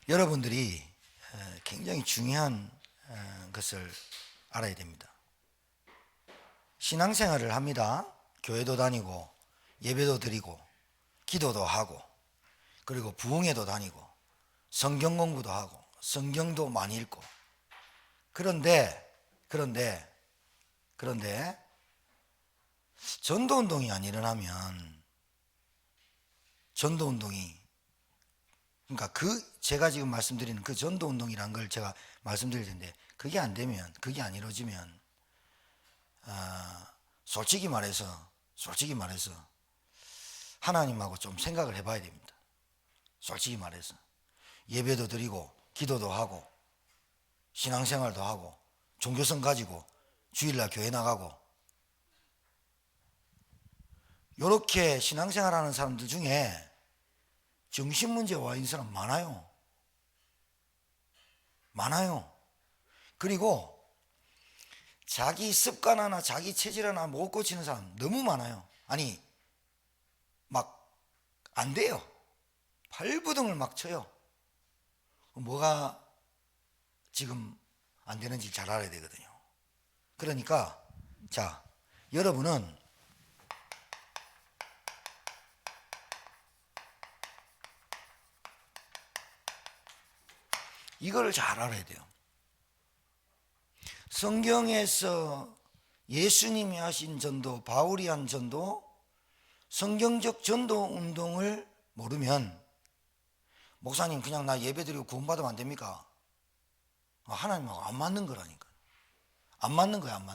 여러분들이 굉장히 중요한 것을 알아야 됩니다. 신앙생활을 합니다. 교회도 다니고 예배도 드리고 기도도 하고 그리고 부흥회도 다니고 성경 공부도 하고 성경도 많이 읽고 그런데 전도운동이 안 일어나면 전도운동이 그러니까 제가 지금 말씀드리는 그 전도운동이라는 걸 제가 말씀드릴 텐데 그게 안 되면 그게 안 이루어지면 솔직히 말해서 하나님하고 좀 생각을 해봐야 됩니다. 솔직히 말해서 예배도 드리고 기도도 하고 신앙생활도 하고 종교성 가지고 주일날 교회 나가고 이렇게 신앙생활하는 사람들 중에 정신문제가 와 있는 사람 많아요. 그리고 자기 습관 하나 자기 체질 하나 못 고치는 사람 너무 많아요. 아니 막 안 돼요. 발부둥을 막 쳐요. 뭐가 지금 안 되는지 잘 알아야 되거든요. 그러니까 자, 여러분은 이거를 잘 알아야 돼요. 성경에서 예수님이 하신 전도, 바울이 한 전도, 성경적 전도 운동을 모르면 목사님 그냥 나 예배드리고 구원받으면 안 됩니까? 하나님하고 안 맞는 거라니까. 안 맞는 거야.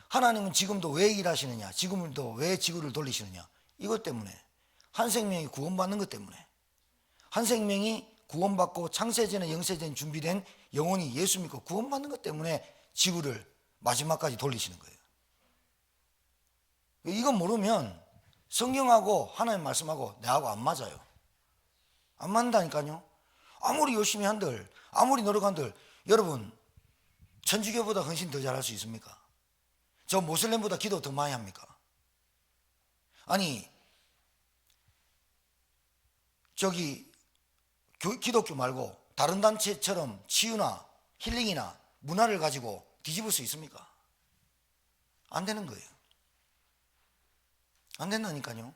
하나님은 지금도 왜 일하시느냐, 지금도 왜 지구를 돌리시느냐, 이것 때문에, 한 생명이 구원받는 것 때문에, 한 생명이 구원받고 창세전에 영세전에 준비된 영혼이 예수 믿고 구원받는 것 때문에 지구를 마지막까지 돌리시는 거예요. 이건 모르면 성경하고 하나님 말씀하고 내하고 안 맞아요. 안 맞는다니까요. 아무리 열심히 한들 아무리 노력한들 여러분 천주교보다 훨씬 더 잘할 수 있습니까? 저 모슬렘보다 기도 더 많이 합니까? 아니 저기 기독교 말고 다른 단체처럼 치유나 힐링이나 문화를 가지고 뒤집을 수 있습니까? 안 되는 거예요. 안 된다니까요.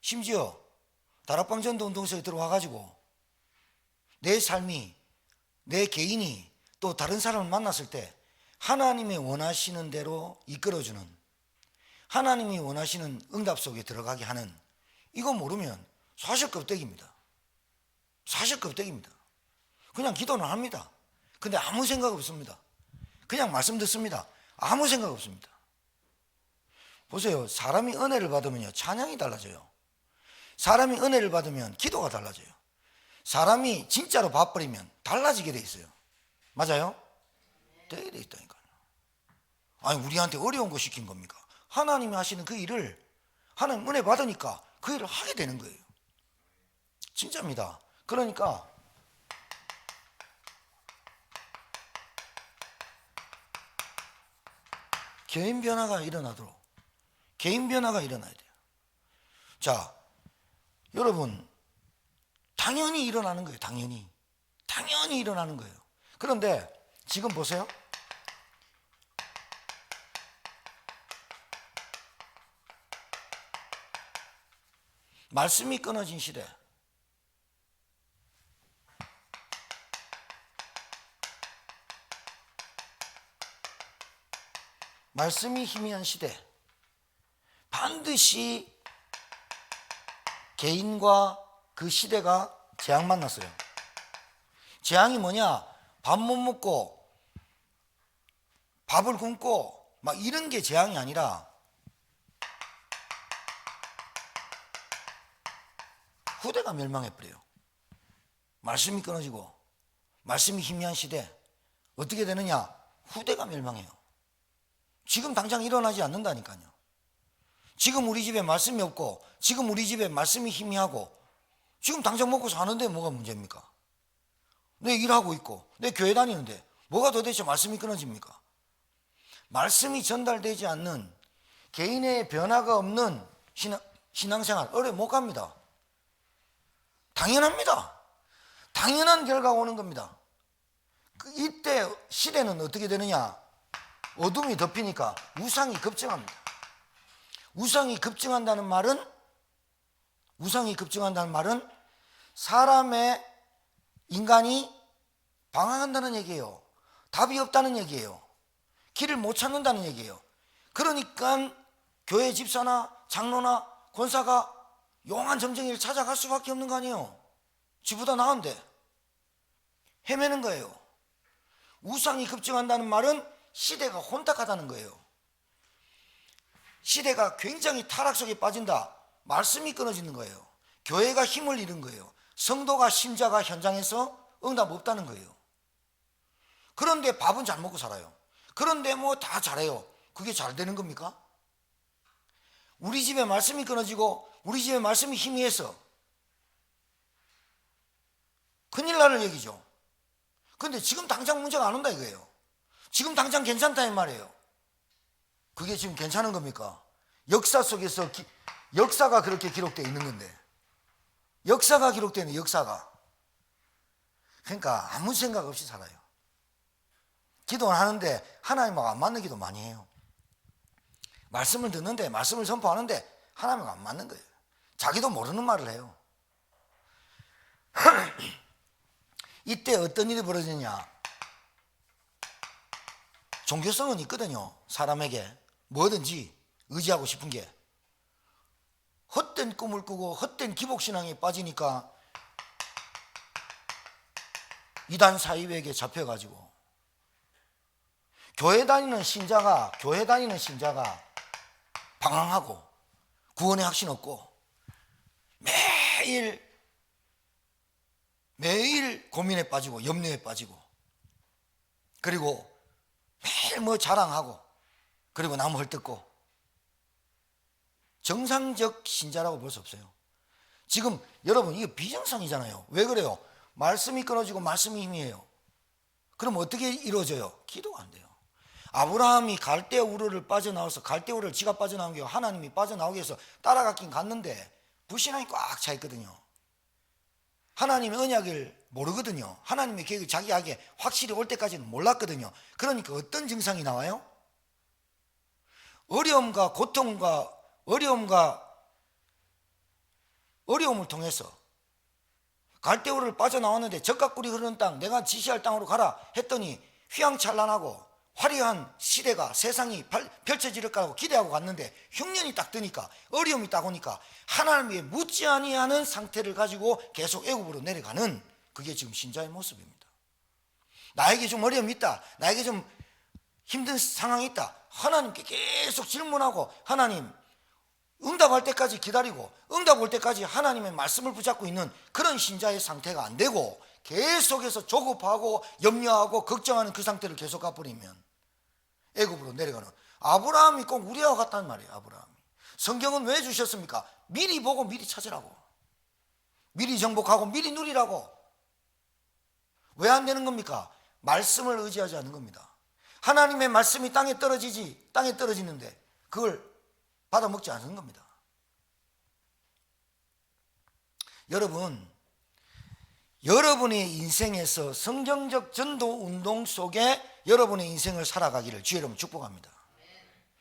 심지어 다락방 전도 운동소에 들어와가지고 내 삶이 내 개인이 또 다른 사람을 만났을 때 하나님이 원하시는 대로 이끌어주는 하나님이 원하시는 응답 속에 들어가게 하는 이거 모르면 사실 껍데기입니다. 그냥 기도는 합니다. 근데 아무 생각 없습니다. 그냥 말씀 듣습니다. 아무 생각 없습니다. 보세요. 사람이 은혜를 받으면요 찬양이 달라져요. 사람이 은혜를 받으면 기도가 달라져요. 사람이 진짜로 봐버리면 달라지게 돼 있어요. 맞아요? 되게 돼 있다니까요. 아니 우리한테 어려운 거 시킨 겁니까? 하나님이 하시는 그 일을 하나님 은혜 받으니까 그 일을 하게 되는 거예요. 진짜입니다. 그러니까 개인 변화가 일어나야 돼요. 자, 여러분 당연히 일어나는 거예요. 당연히 일어나는 거예요. 그런데 지금 보세요. 말씀이 끊어진 시대, 말씀이 희미한 시대, 반드시 개인과 그 시대가 재앙 만났어요. 재앙이 뭐냐? 밥 못 먹고 밥을 굶고 막 이런 게 재앙이 아니라 후대가 멸망해버려요. 말씀이 끊어지고 말씀이 희미한 시대 어떻게 되느냐? 후대가 멸망해요. 지금 당장 일어나지 않는다니까요. 지금 우리 집에 말씀이 없고 지금 우리 집에 말씀이 희미하고 지금 당장 먹고 사는데 뭐가 문제입니까? 내 일하고 있고 내 교회 다니는데 뭐가 도대체 말씀이 끊어집니까? 말씀이 전달되지 않는 개인의 변화가 없는 신앙생활 오래 못 갑니다. 당연합니다. 당연한 결과가 오는 겁니다. 이때 시대는 어떻게 되느냐? 어둠이 덮이니까 우상이 급증합니다. 우상이 급증한다는 말은 사람의 인간이 방황한다는 얘기예요. 답이 없다는 얘기예요. 길을 못 찾는다는 얘기예요. 그러니까 교회 집사나 장로나 권사가 용한 점쟁이를 찾아갈 수밖에 없는 거 아니에요. 지보다 나은데 헤매는 거예요. 우상이 급증한다는 말은 시대가 혼탁하다는 거예요. 시대가 굉장히 타락 속에 빠진다. 말씀이 끊어지는 거예요. 교회가 힘을 잃은 거예요. 성도가 심자가 현장에서 응답 없다는 거예요. 그런데 밥은 잘 먹고 살아요. 그런데 뭐 다 잘해요. 그게 잘 되는 겁니까? 우리 집에 말씀이 끊어지고 우리 집에 말씀이 희미해서 큰일 나는 얘기죠. 그런데 지금 당장 문제가 안 온다 이거예요. 지금 당장 괜찮다 이 말이에요. 그게 지금 괜찮은 겁니까? 역사 속에서 역사가 그렇게 기록되어 있는 건데, 역사가 기록되어 있는 역사가. 그러니까 아무 생각 없이 살아요. 기도를 하는데 하나님하고 안 맞는 기도 많이 해요. 말씀을 듣는데, 말씀을 선포하는데 하나님하고 안 맞는 거예요. 자기도 모르는 말을 해요. 이때 어떤 일이 벌어지냐? 종교성은 있거든요. 사람에게 뭐든지 의지하고 싶은 게. 헛된 꿈을 꾸고 헛된 기복신앙에 빠지니까 이단 사이비에게 잡혀가지고 교회 다니는 신자가 방황하고 구원의 확신 없고 매일 고민에 빠지고 염려에 빠지고 그리고 매일 뭐 자랑하고 그리고 남 헐뜯고 정상적 신자라고 볼 수 없어요. 지금 여러분 이게 비정상이잖아요. 왜 그래요? 말씀이 끊어지고 말씀이 힘이에요. 그럼 어떻게 이루어져요? 기도가 안 돼요. 아브라함이 갈대 우르를 빠져나와서 갈대 우르를 지가 빠져나온 게 하나님이 빠져나오기 위해서 따라갔긴 갔는데 불신앙이 꽉 차 있거든요. 하나님의 언약을 모르거든요. 하나님의 계획이 자기에게 확실히 올 때까지는 몰랐거든요. 그러니까 어떤 증상이 나와요? 어려움과 고통과 어려움을 통해서 갈대우를 빠져나왔는데 적각꿀이 흐르는 땅, 내가 지시할 땅으로 가라 했더니 휘황찬란하고 화려한 시대가 세상이 펼쳐질 거라고 기대하고 갔는데 흉년이 딱 드니까 어려움이 딱 오니까 하나님의 묻지 아니하는 상태를 가지고 계속 애굽으로 내려가는 그게 지금 신자의 모습입니다. 나에게 좀 어려움이 있다, 나에게 좀 힘든 상황이 있다, 하나님께 계속 질문하고 하나님 응답할 때까지 기다리고 응답 올 때까지 하나님의 말씀을 붙잡고 있는 그런 신자의 상태가 안 되고 계속해서 조급하고 염려하고 걱정하는 그 상태를 계속 가버리면 애굽으로 내려가는 아브라함이 꼭 우리와 같단 말이에요. 아브라함이 성경은 왜 주셨습니까? 미리 보고 미리 찾으라고, 미리 정복하고 미리 누리라고. 왜 안 되는 겁니까? 말씀을 의지하지 않는 겁니다. 하나님의 말씀이 땅에 떨어지는데 그걸 받아먹지 않는 겁니다. 여러분의 인생에서 성경적 전도 운동 속에 여러분의 인생을 살아가기를 주의 이름으로 축복합니다.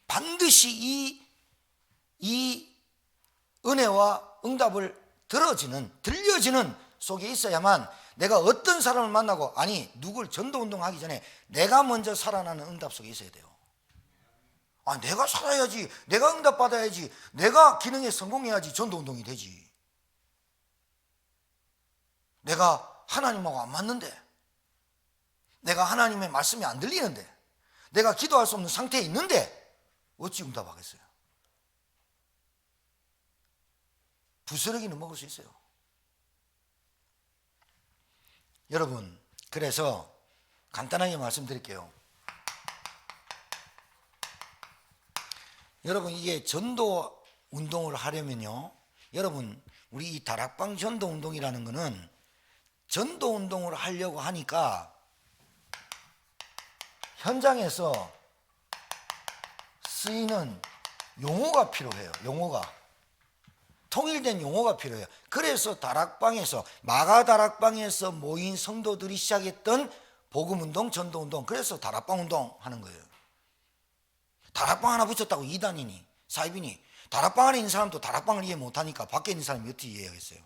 반드시 이 은혜와 응답을 들려지는 속에 있어야만 내가 어떤 사람을 만나고 누굴 전도 운동하기 전에 내가 먼저 살아나는 응답 속에 있어야 돼요. 내가 살아야지, 내가 응답 받아야지, 내가 기능에 성공해야지 전도 운동이 되지. 내가 하나님하고 안 맞는데, 내가 하나님의 말씀이 안 들리는데, 내가 기도할 수 없는 상태에 있는데 어찌 응답하겠어요? 부스러기는 먹을 수 있어요. 여러분, 그래서 간단하게 말씀드릴게요. 여러분, 이게 전도 운동을 하려면요, 여러분, 우리 이 다락방 전도 운동이라는 거는 전도 운동을 하려고 하니까 현장에서 쓰이는 용어가 필요해요. 용어가. 통일된 용어가 필요해요. 그래서 다락방에서, 마가다락방에서 모인 성도들이 시작했던 복음운동, 전도운동, 그래서 다락방운동 하는 거예요. 다락방 하나 붙였다고 이단이니 사이비니, 다락방 안에 있는 사람도 다락방을 이해 못하니까 밖에 있는 사람이 어떻게 이해하겠어요?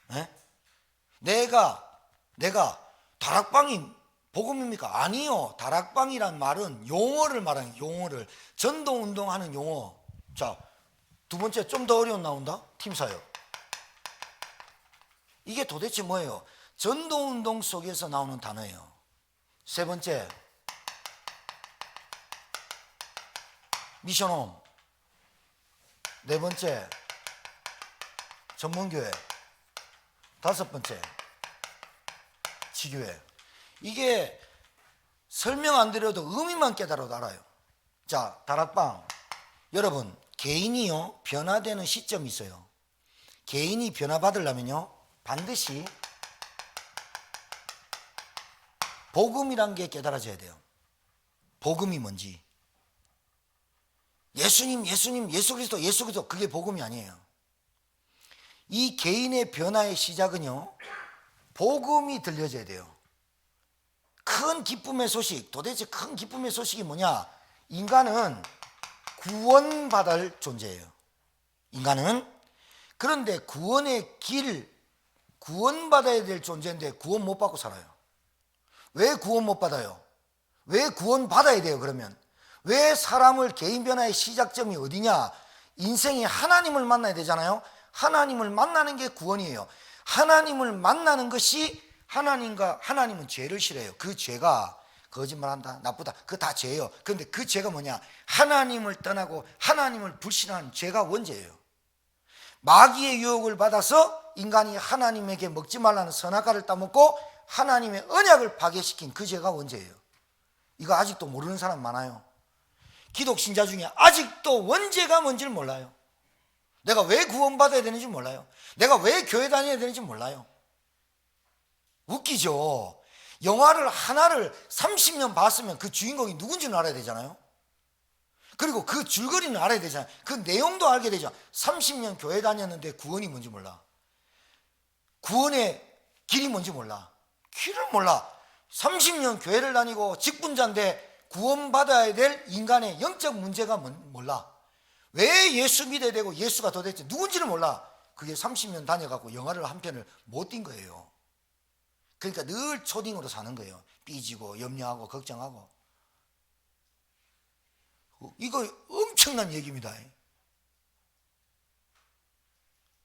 네? 내가 다락방이 복음입니까? 아니요. 다락방이란 말은 용어를 말하는, 용어를, 전도운동하는 용어. 자, 두 번째, 좀 더 어려운 나온다. 팀사역. 이게 도대체 뭐예요? 전도운동 속에서 나오는 단어예요. 세 번째, 미션홈. 네 번째, 전문교회. 다섯 번째, 지교회. 이게 설명 안 드려도 의미만 깨달아도 알아요. 자, 다락방. 여러분, 개인이요 변화되는 시점이 있어요. 개인이 변화받으려면요 반드시 복음이란 게 깨달아져야 돼요. 복음이 뭔지. 예수님, 예수 그리스도, 그게 복음이 아니에요. 이 개인의 변화의 시작은요 복음이 들려져야 돼요. 큰 기쁨의 소식, 도대체 큰 기쁨의 소식이 뭐냐? 인간은 구원받을 존재예요. 인간은. 그런데 구원의 길, 구원받아야 될 존재인데 구원 못 받고 살아요. 왜 구원 못 받아요? 왜 구원 받아야 돼요? 그러면 왜 사람을 개인 변화의 시작점이 어디냐? 인생이 하나님을 만나야 되잖아요. 하나님을 만나는 게 구원이에요. 하나님을 만나는 것이, 하나님은 죄를 싫어해요. 그 죄가 거짓말한다, 나쁘다, 그거 다 죄예요. 그런데 그 죄가 뭐냐? 하나님을 떠나고 하나님을 불신하는 죄가 원죄예요. 마귀의 유혹을 받아서 인간이 하나님에게 먹지 말라는 선악과를 따먹고 하나님의 언약을 파괴시킨 그 죄가 원죄예요. 이거 아직도 모르는 사람 많아요. 기독 신자 중에 아직도 원죄가 뭔지를 몰라요. 내가 왜 구원받아야 되는지 몰라요. 내가 왜 교회 다녀야 되는지 몰라요. 웃기죠. 영화를 하나를 30년 봤으면 그 주인공이 누군지는 알아야 되잖아요. 그리고 그 줄거리는 알아야 되잖아요. 그 내용도 알게 되죠. 30년 교회 다녔는데 구원이 뭔지 몰라. 구원의 길이 뭔지 몰라. 길을 몰라. 30년 교회를 다니고 직분자인데 구원받아야 될 인간의 영적 문제가 몰라. 왜 예수 믿어야 되고 예수가 도대체 누군지를 몰라. 그게 30년 다녀갖고 영화를 한 편을 못 띈 거예요. 그러니까 늘 초딩으로 사는 거예요. 삐지고 염려하고 걱정하고. 이거 엄청난 얘기입니다.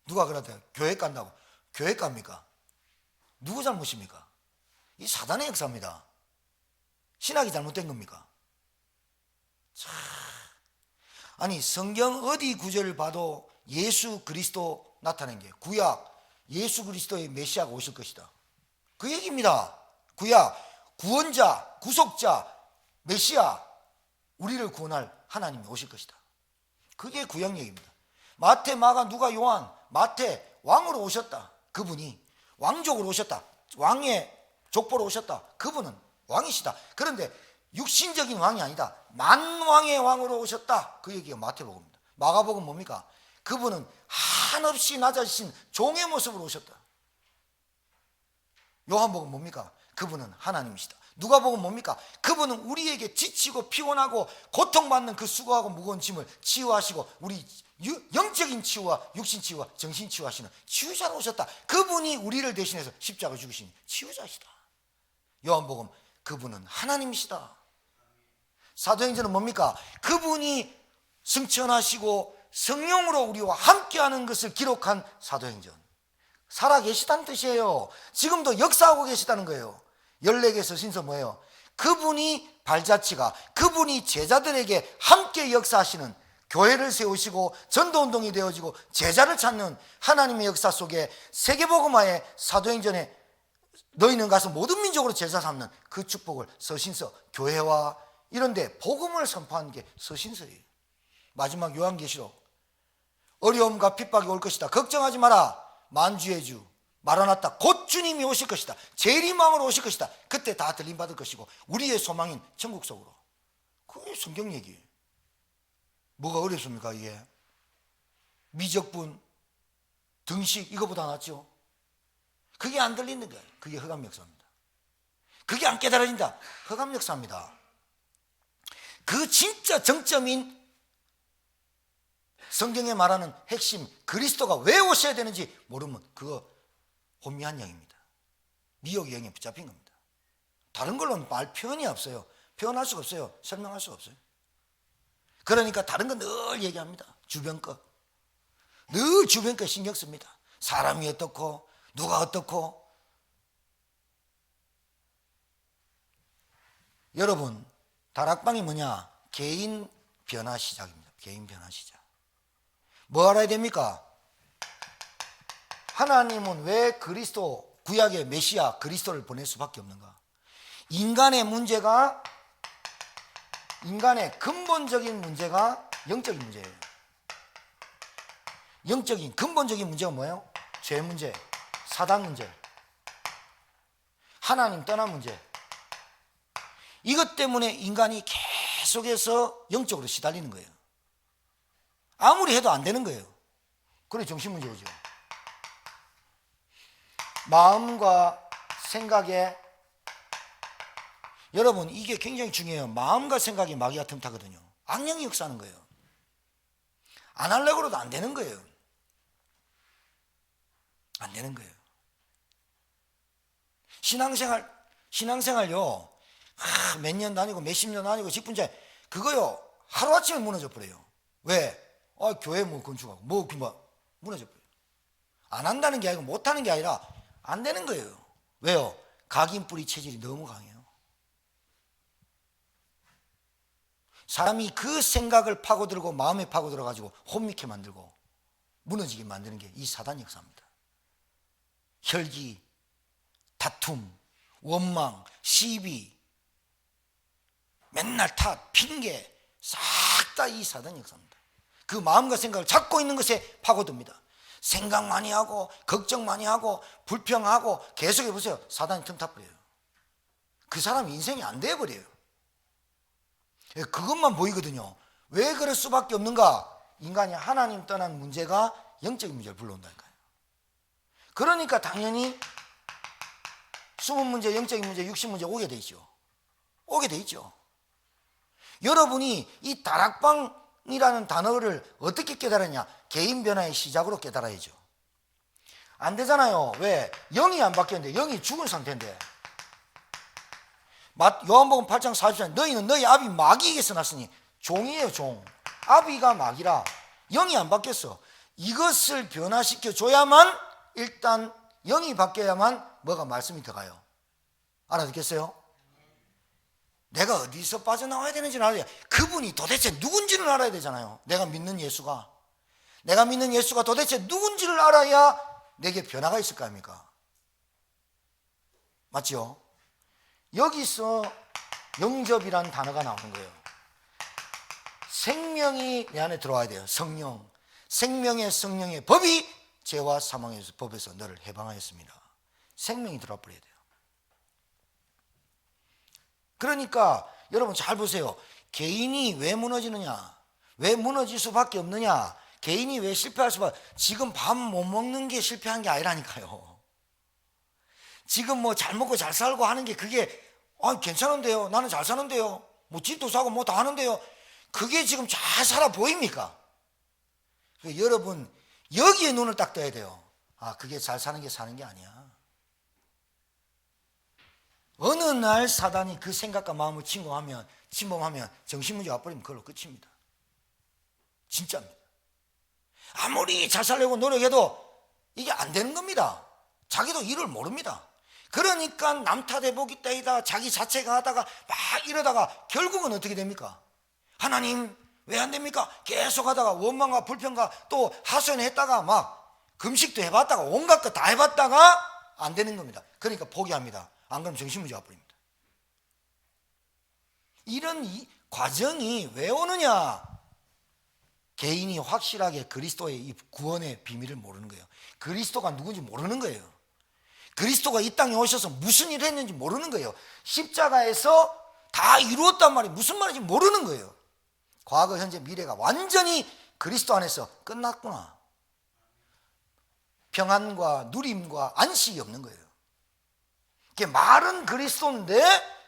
누가 그러대요? 교회 간다고. 교회 갑니까? 누구 잘못입니까? 이 사단의 역사입니다. 신학이 잘못된 겁니까? 참. 아니, 성경 어디 구절을 봐도 예수 그리스도 나타낸 게, 구약 예수 그리스도의 메시아가 오실 것이다, 그 얘기입니다. 구약 구원자, 구속자, 메시아, 우리를 구원할 하나님이 오실 것이다. 그게 구약 얘기입니다. 마태, 마가, 누가, 요한. 마태 왕으로 오셨다. 그분이 왕족으로 오셨다. 왕의 족보로 오셨다. 그분은 왕이시다. 그런데 육신적인 왕이 아니다. 만왕의 왕으로 오셨다. 그 얘기가 마태복음입니다. 마가복음 뭡니까? 그분은 한없이 낮아지신 종의 모습으로 오셨다. 요한복음 뭡니까? 그분은 하나님이시다. 누가복음 뭡니까? 그분은 우리에게 지치고 피곤하고 고통받는 그 수고하고 무거운 짐을 치유하시고 우리 영적인 치유와 육신 치유와 정신 치유하시는 치유자로 오셨다. 그분이 우리를 대신해서 십자가 죽으신 치유자시다. 요한복음, 그분은 하나님이시다. 사도행전은 뭡니까? 그분이 승천하시고 성령으로 우리와 함께하는 것을 기록한 사도행전. 살아계시다는 뜻이에요. 지금도 역사하고 계시다는 거예요. 14개 서신서 뭐예요? 그분이 발자취가, 그분이 제자들에게 함께 역사하시는, 교회를 세우시고 전도운동이 되어지고 제자를 찾는 하나님의 역사 속에 세계복음화의 사도행전에 너희는 가서 모든 민족으로 제자 삼는 그 축복을 서신서, 교회와 이런 데 복음을 선포하는 게 서신서예요. 마지막 요한계시록, 어려움과 핍박이 올 것이다, 걱정하지 마라, 만주의 주 마라나타, 곧 주님이 오실 것이다, 재림왕으로 오실 것이다, 그때 다 들림받을 것이고 우리의 소망인 천국 속으로. 그게 성경 얘기예요. 뭐가 어렵습니까 이게? 미적분, 등식 이거보다 낫죠. 그게 안 들리는 거예요. 그게 흑암 역사입니다. 그게 안 깨달아진다. 흑암 역사입니다. 그 진짜 정점인 성경에 말하는 핵심 그리스도가 왜 오셔야 되는지 모르면 그거 혼미한 영입니다. 미혹의 영에 붙잡힌 겁니다. 다른 걸로는 말 표현이 없어요. 표현할 수가 없어요. 설명할 수가 없어요. 그러니까 다른 건 늘 얘기합니다. 주변 거. 늘 주변 거 신경 씁니다. 사람이 어떻고 누가 어떻고. 여러분, 다락방이 뭐냐? 개인 변화 시작입니다. 개인 변화 시작. 뭐 알아야 됩니까? 하나님은 왜 그리스도, 구약의 메시아 그리스도를 보낼 수밖에 없는가? 인간의 문제가, 인간의 근본적인 문제가 영적인 문제예요. 영적인 근본적인 문제가 뭐예요? 죄 문제, 사단 문제, 하나님 떠난 문제. 이것 때문에 인간이 계속해서 영적으로 시달리는 거예요. 아무리 해도 안 되는 거예요. 그래 정신 문제 오죠. 마음과 생각에, 여러분 이게 굉장히 중요해요. 마음과 생각이 마귀가 틈타거든요. 악령이 역사하는 거예요. 안 하려고 해도 안 되는 거예요. 안 되는 거예요. 신앙생활요, 몇 년 다니고 몇십 년 다니고 직분제 그거요 하루아침에 무너져 버려요. 왜? 교회 뭐 건축하고 뭐 무너져 버려요. 안 한다는 게 아니고 못하는 게 아니라 안 되는 거예요. 왜요? 각인뿌리 체질이 너무 강해요. 사람이 그 생각을 파고들고 마음에 파고들어 가지고 혼미케 만들고 무너지게 만드는 게 이 사단 역사입니다. 혈기, 다툼, 원망, 시비, 맨날 탓, 핑계, 싹 다 이 사단 역사입니다. 그 마음과 생각을 잡고 있는 것에 파고듭니다. 생각 많이 하고 걱정 많이 하고 불평하고 계속 해보세요. 사단이 틈타버려요. 그 사람 인생이 안 돼버려요. 그것만 보이거든요. 왜 그럴 수밖에 없는가? 인간이 하나님 떠난 문제가 영적인 문제를 불러온다니까요. 그러니까 당연히 숨은 문제, 영적인 문제, 육신 문제 오게 돼 있죠. 오게 돼 있죠. 여러분이 이 다락방이라는 단어를 어떻게 깨달았냐? 개인 변화의 시작으로 깨달아야죠. 안 되잖아요. 왜? 영이 안 바뀌었는데, 영이 죽은 상태인데. 요한복음 8장 44절, 너희는 너희 아비 마귀에게서 났으니, 종이에요, 종. 아비가 마귀라. 영이 안 바뀌었어. 이것을 변화시켜 줘야만, 일단 영이 바뀌어야만 뭐가 말씀이 들어가요. 알아듣겠어요? 내가 어디서 빠져나와야 되는지는 알아야 돼. 그분이 도대체 누군지를 알아야 되잖아요. 내가 믿는 예수가 도대체 누군지를 알아야 내게 변화가 있을 거 아닙니까? 맞죠? 여기서 영접이라는 단어가 나오는 거예요. 생명이 내 안에 들어와야 돼요. 성령. 생명의 성령의 법이 죄와 사망의 법에서 너를 해방하였습니다. 생명이 들어와 버려야 돼요. 그러니까 여러분 잘 보세요. 개인이 왜 무너지느냐? 왜 무너질 수밖에 없느냐? 개인이 왜 실패할 수밖에? 지금 밥 못 먹는 게 실패한 게 아니라니까요. 지금 뭐 잘 먹고 잘 살고 하는 게 그게 괜찮은데요. 나는 잘 사는데요. 뭐 집도 사고 뭐 다 하는데요. 그게 지금 잘 살아 보입니까? 여러분 여기에 눈을 딱 떠야 돼요. 그게 잘 사는 게 사는 게 아니야. 어느 날 사단이 그 생각과 마음을 침범하면 정신문제 와버리면 그걸로 끝입니다. 진짜입니다. 아무리 잘 살려고 노력해도 이게 안 되는 겁니다. 자기도 일을 모릅니다. 그러니까 남 탓해보기 때이다 자기 자체가 하다가 막 이러다가 결국은 어떻게 됩니까? 하나님 왜 안 됩니까? 계속 하다가 원망과 불평과 또 하소연했다가 막 금식도 해봤다가 온갖 거 다 해봤다가 안 되는 겁니다. 그러니까 포기합니다. 안 그러면 정신문제 와버립니다. 이런 이 과정이 왜 오느냐? 개인이 확실하게 그리스도의 이 구원의 비밀을 모르는 거예요. 그리스도가 누군지 모르는 거예요. 그리스도가 이 땅에 오셔서 무슨 일을 했는지 모르는 거예요. 십자가에서 다 이루었단 말이 무슨 말인지 모르는 거예요. 과거, 현재, 미래가 완전히 그리스도 안에서 끝났구나. 평안과 누림과 안식이 없는 거예요. 이게 말은 그리스도인데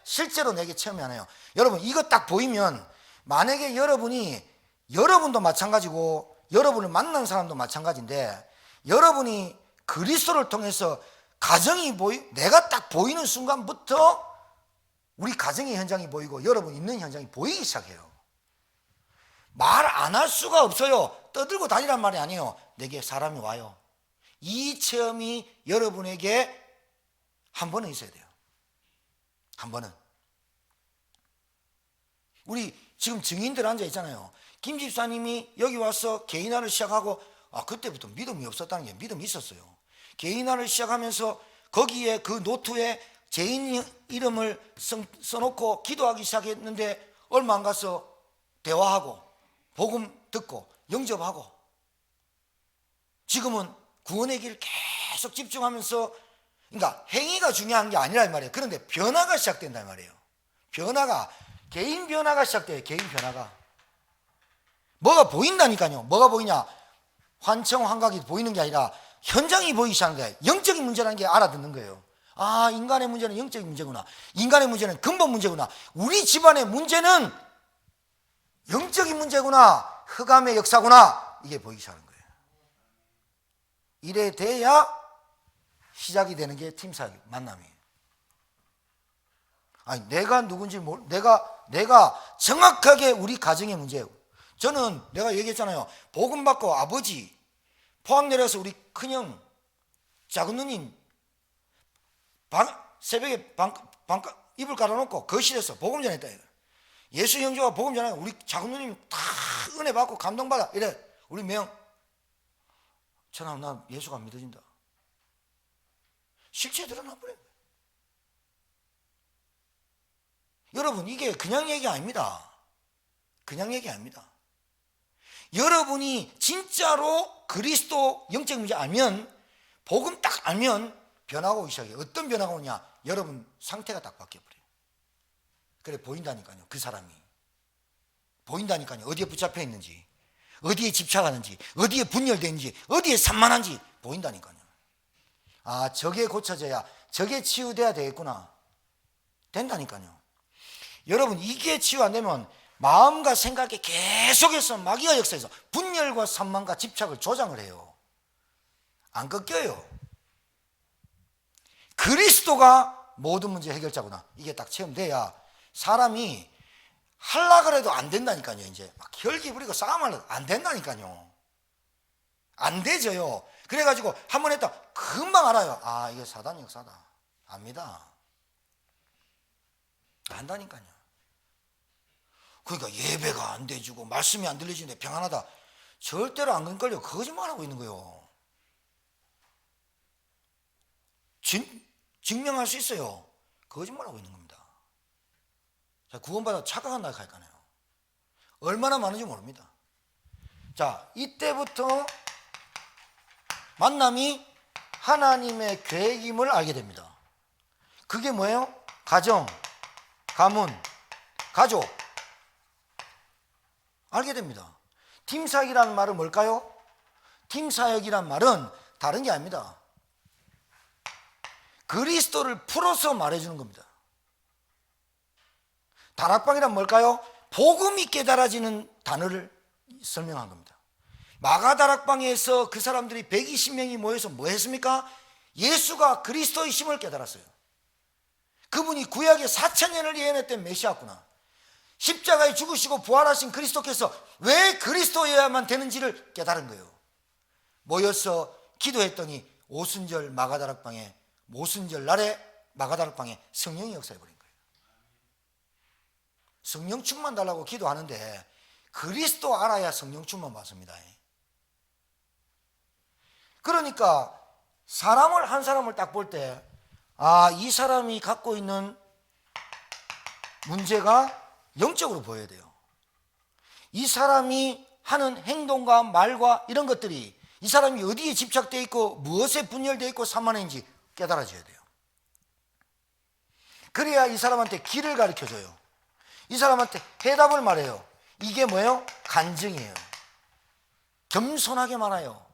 실제로 내게 체험이 안 해요. 여러분, 이거 딱 보이면 만약에 여러분도 마찬가지고 여러분을 만난 사람도 마찬가지인데, 여러분이 그리스도를 통해서 가정이 내가 딱 보이는 순간부터 우리 가정의 현장이 보이고 여러분 있는 현장이 보이기 시작해요. 말 안 할 수가 없어요. 떠들고 다니란 말이 아니에요. 내게 사람이 와요. 이 체험이 여러분에게 한 번은 있어야 돼요. 한 번은. 우리 지금 증인들 앉아 있잖아요. 김 집사님이 여기 와서 개인화를 시작하고, 그때부터 믿음이 없었다는 게 믿음이 있었어요. 개인화를 시작하면서 거기에 그 노트에 죄인 이름을 써놓고 기도하기 시작했는데, 얼마 안 가서 대화하고 복음 듣고 영접하고, 지금은 구원의 길 계속 집중하면서, 그러니까 행위가 중요한 게 아니라 이 말이에요. 그런데 변화가 시작된다 이 말이에요. 개인 변화가 시작돼요. 개인 변화가. 뭐가 보인다니까요. 뭐가 보이냐? 환청 환각이 보이는 게 아니라 현장이 보이기 시작하는 거예요. 영적인 문제라는 게 알아듣는 거예요. 인간의 문제는 영적인 문제구나. 인간의 문제는 근본 문제구나. 우리 집안의 문제는 영적인 문제구나. 흑암의 역사구나. 이게 보이기 시작하는 거예요. 이래 돼야 시작이 되는 게 팀사역 만남이에요. 내가 누군지 내가 정확하게 우리 가정의 문제예요. 저는 내가 얘기했잖아요. 복음 받고 아버지 포항 내려서 우리 큰형 작은 누님 새벽에 이불 깔아놓고 거실에서 복음 전했다. 예수 형제가 복음 전하고 우리 작은 누님 다 은혜 받고 감동받아. 이래 우리 명 전하면 나 예수가 안 믿어진다. 실제 드러나 버려요. 여러분, 이게 그냥 얘기 아닙니다. 그냥 얘기 아닙니다. 여러분이 진짜로 그리스도 영적 문제 알면, 복음 딱 알면 변화가 오기 시작해요. 어떤 변화가 오냐? 여러분 상태가 딱 바뀌어버려요. 그래 보인다니까요. 그 사람이 보인다니까요. 어디에 붙잡혀 있는지, 어디에 집착하는지, 어디에 분열되어 있는지, 어디에 산만한지 보인다니까요. 저게 고쳐져야, 저게 치유돼야 되겠구나. 된다니까요. 여러분, 이게 치유 안 되면 마음과 생각에 계속해서 마귀가 역사해서 분열과 산만과 집착을 조장을 해요. 안 꺾여요. 그리스도가 모든 문제 해결자구나. 이게 딱 체험돼야 사람이 하려고 해도 안 된다니까요. 이제 막 혈기 부리고 싸움하려고 안 된다니까요. 안 되져요. 그래가지고 한 번 했다 금방 알아요. 이게 사단 역사다. 압니다. 안다니까요. 그러니까 예배가 안 돼주고 말씀이 안 들려지는데 평안하다. 절대로 안 걸려. 거짓말하고 있는 거예요. 증명할 수 있어요. 거짓말하고 있는 겁니다. 자, 구원받아 착각한 날 갈까요? 얼마나 많은지 모릅니다. 자, 이때부터 만남이 하나님의 계획임을 알게 됩니다. 그게 뭐예요? 가정, 가문, 가족 알게 됩니다. 팀사역이라는 말은 뭘까요? 팀사역이란 말은 다른 게 아닙니다. 그리스도를 풀어서 말해주는 겁니다. 다락방이란 뭘까요? 복음이 깨달아지는 단어를 설명한 겁니다. 마가다락방에서 그 사람들이 120명이 모여서 뭐 했습니까? 예수가 그리스도이심을 깨달았어요. 그분이 구약의 4000년을 예언했던 메시아구나. 십자가에 죽으시고 부활하신 그리스도께서 왜 그리스도여야만 되는지를 깨달은 거예요. 모여서 기도했더니 오순절 마가다락방에, 오순절 날에 마가다락방에 성령이 역사해버린 거예요. 성령 충만 달라고 기도하는데 그리스도 알아야 성령 충만 받습니다. 그러니까 사람을, 한 사람을 딱 볼 때 이 사람이 갖고 있는 문제가 영적으로 보여야 돼요. 이 사람이 하는 행동과 말과 이런 것들이 이 사람이 어디에 집착되어 있고 무엇에 분열되어 있고 산만한지 깨달아져야 돼요. 그래야 이 사람한테 길을 가르쳐줘요. 이 사람한테 해답을 말해요. 이게 뭐예요? 간증이에요. 겸손하게 말아요.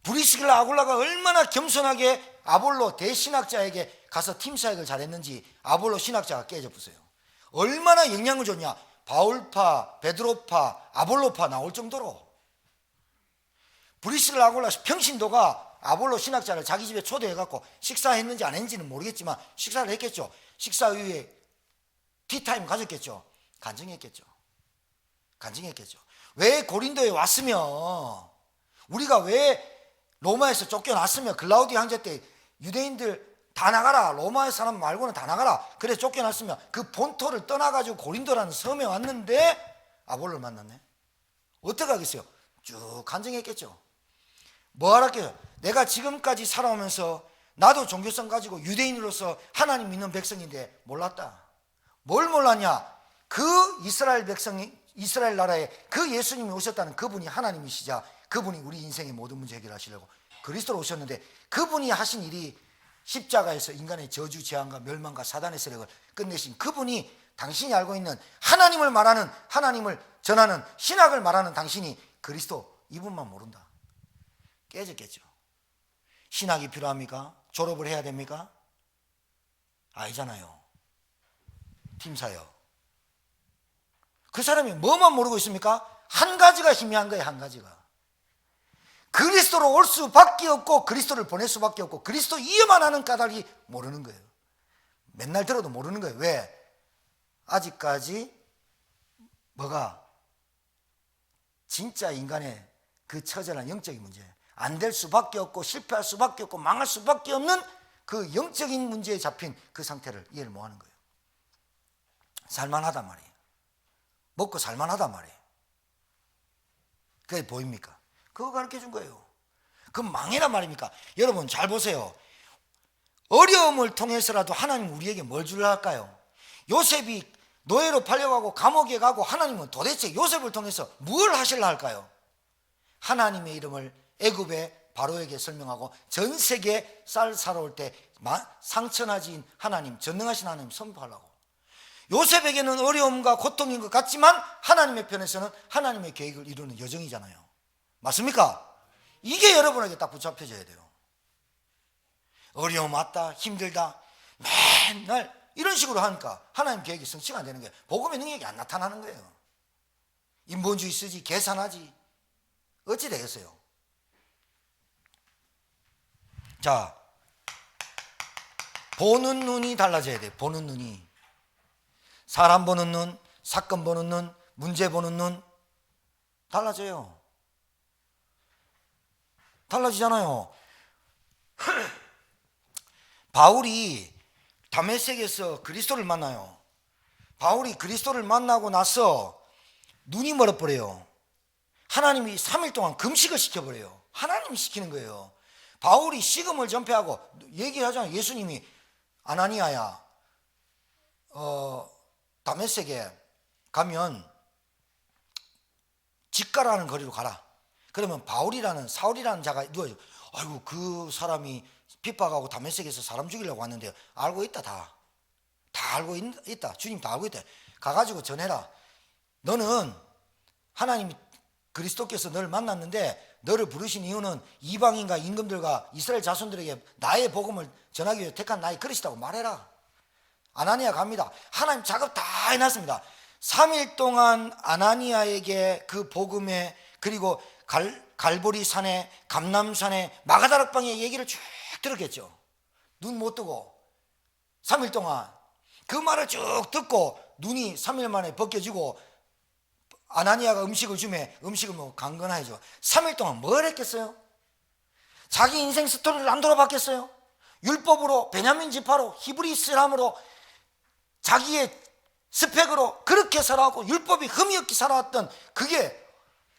브리스길라 아굴라가 얼마나 겸손하게 아볼로 대신학자에게 가서 팀 사역을 잘했는지 아볼로 신학자가 깨져보세요. 얼마나 영향을 줬냐. 바울파, 베드로파, 아볼로파 나올 정도로. 브리스길라 아굴라 평신도가 아볼로 신학자를 자기 집에 초대해갖고 식사했는지 안 했는지는 모르겠지만 식사를 했겠죠. 식사 이후에 티타임 가졌겠죠. 간증했겠죠. 왜 고린도에 왔으면, 우리가 왜 로마에서 쫓겨났으면, 글라우디 황제 때 유대인들 다 나가라, 로마의 사람 말고는 다 나가라, 그래 쫓겨났으면 그 본토를 떠나가지고 고린도라는 섬에 왔는데 아볼로를 만났네. 어떻게 하겠어요? 쭉 간증했겠죠. 뭐 하라게요? 내가 지금까지 살아오면서 나도 종교성 가지고 유대인으로서 하나님 믿는 백성인데 몰랐다. 뭘 몰랐냐? 그 이스라엘 백성이, 이스라엘 나라에 그 예수님이 오셨다는 그분이 하나님이시자 그분이 우리 인생의 모든 문제 해결하시려고 그리스도로 오셨는데, 그분이 하신 일이 십자가에서 인간의 저주, 재앙과 멸망과 사단의 세력을 끝내신 그분이, 당신이 알고 있는 하나님을 말하는, 하나님을 전하는 신학을 말하는 당신이 그리스도, 이분만 모른다. 깨졌겠죠. 신학이 필요합니까? 졸업을 해야 됩니까? 아니잖아요. 팀사요. 그 사람이 뭐만 모르고 있습니까? 한 가지가 희미한 거예요. 한 가지가. 그리스도로 올 수밖에 없고 그리스도를 보낼 수밖에 없고 그리스도 이어만 하는 까닭이 모르는 거예요. 맨날 들어도 모르는 거예요. 왜? 아직까지 뭐가 진짜 인간의 그 처절한 영적인 문제, 안 될 수밖에 없고 실패할 수밖에 없고 망할 수밖에 없는 그 영적인 문제에 잡힌 그 상태를 이해를 못하는 거예요. 살만하단 말이에요. 먹고 살만하단 말이에요. 그게 보입니까? 그거 가르쳐 준 거예요. 그럼 망해란 말입니까? 여러분 잘 보세요. 어려움을 통해서라도 하나님 우리에게 뭘 주려 할까요? 요셉이 노예로 팔려가고 감옥에 가고 하나님은 도대체 요셉을 통해서 뭘 하실라 할까요? 하나님의 이름을 애굽의 바로에게 설명하고 전 세계에 쌀 사러 올 때 상천하신 하나님, 전능하신 하나님 선포하려고. 요셉에게는 어려움과 고통인 것 같지만 하나님의 편에서는 하나님의 계획을 이루는 여정이잖아요. 맞습니까? 이게 여러분에게 딱 붙잡혀져야 돼요. 어려움 왔다, 힘들다, 맨날 이런 식으로 하니까 하나님 계획이 성취가 안 되는 거예요. 복음의 능력이 안 나타나는 거예요. 인본주의 쓰지, 계산하지, 어찌 되겠어요? 자, 보는 눈이 달라져야 돼요. 보는 눈이. 사람 보는 눈, 사건 보는 눈, 문제 보는 눈 달라져요. 달라지잖아요. 바울이 다메섹에서 그리스도를 만나요. 바울이 그리스도를 만나고 나서 눈이 멀어버려요. 하나님이 3일 동안 금식을 시켜버려요. 하나님이 시키는 거예요. 바울이 식음을 전폐하고 얘기하잖아요. 예수님이 아나니아야, 다메섹에 가면 집가라는 거리로 가라. 그러면 바울이라는, 사울이라는 자가 누워요. 아이고 그 사람이 핍박하고 다메섹에서 사람 죽이려고 왔는데 알고 있다. 다 알고 있다. 주님 다 알고 있다. 가가지고 전해라. 너는 하나님이 그리스도께서 너를 만났는데 너를 부르신 이유는 이방인과 임금들과 이스라엘 자손들에게 나의 복음을 전하기 위해 택한 나의 그릇이라고 말해라. 아나니아 갑니다. 하나님 작업 다 해놨습니다. 3일 동안 아나니아에게 그 복음에, 그리고 갈보리 산에, 감남산에, 마가다락방의 얘기를 쭉 들었겠죠. 눈 못 뜨고 3일 동안 그 말을 쭉 듣고 눈이 3일 만에 벗겨지고 아나니아가 음식을 주면 음식을 먹고 강건하죠. 3일 동안 뭘 했겠어요? 자기 인생 스토리를 안 돌아봤겠어요? 율법으로, 베냐민 지파로, 히브리 이슬람으로, 자기의 스펙으로 그렇게 살아왔고 율법이 흠이 없게 살아왔던, 그게